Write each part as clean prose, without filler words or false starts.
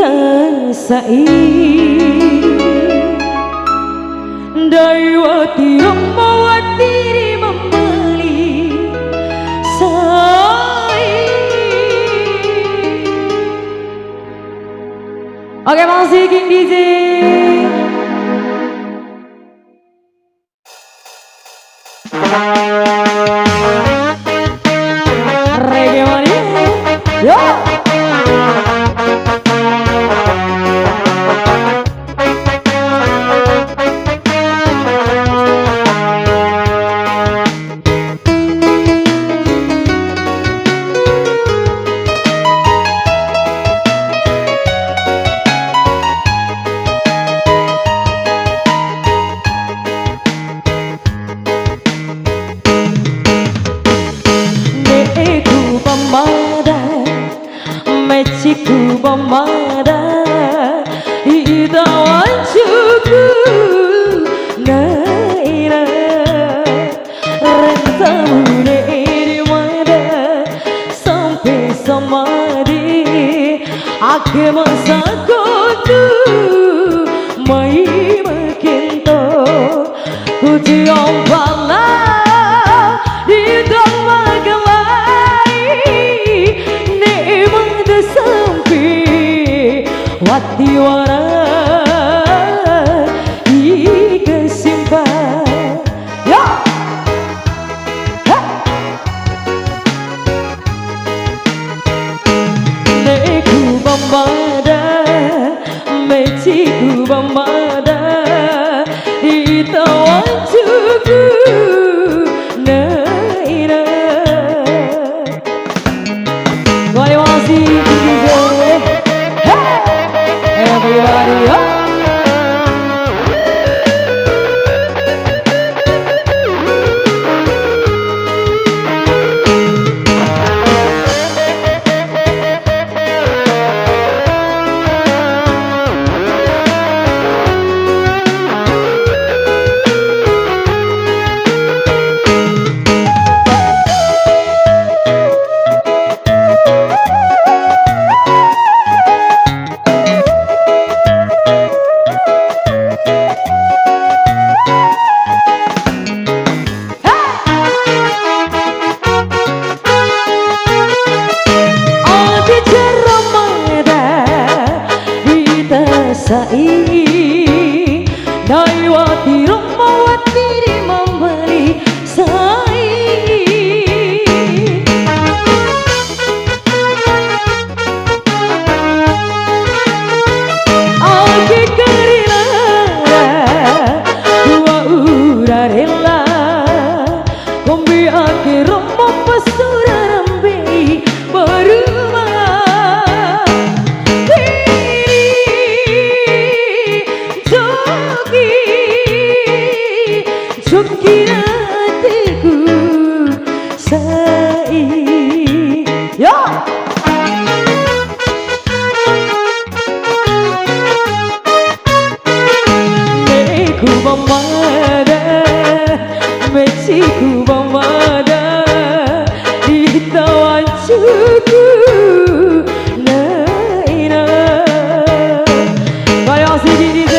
Itasai Daiwati Ramawati membeli sai. Oke, masih King DJ. Reggae mania, yo. Meciku pemada Itawan cuku Naira Rentamu di mana Sampai samadi Ake masa kodu Mai makin to Ujian pala Di dalam Watiwara Ika simpan Yo! Neku bambada Meciku bambada Itawan cuku Naira Terima kasih DJ. Everybody up. Sai Daiwati Ramawati membeli sai. Ake kerila dua urarela kombi ake romo pesura rambi berumah Joki hatiku sai. Yo! Neku pemada Meciku pemada Ditawan cuku Naina Terima kasih DJ.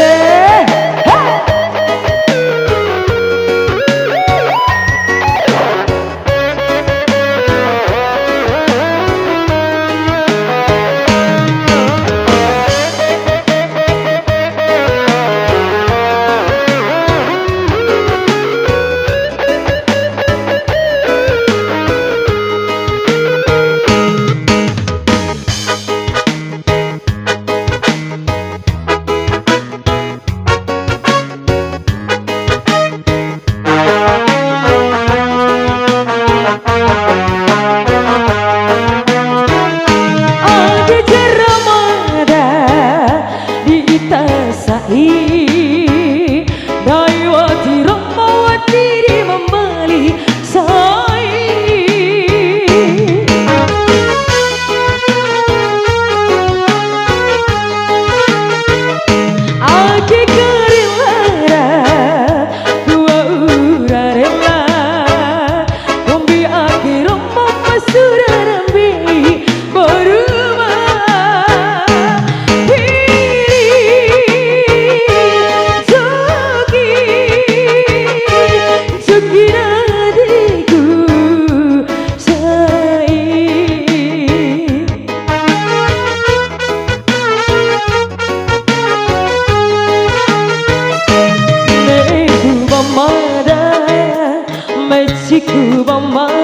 diriku memadai.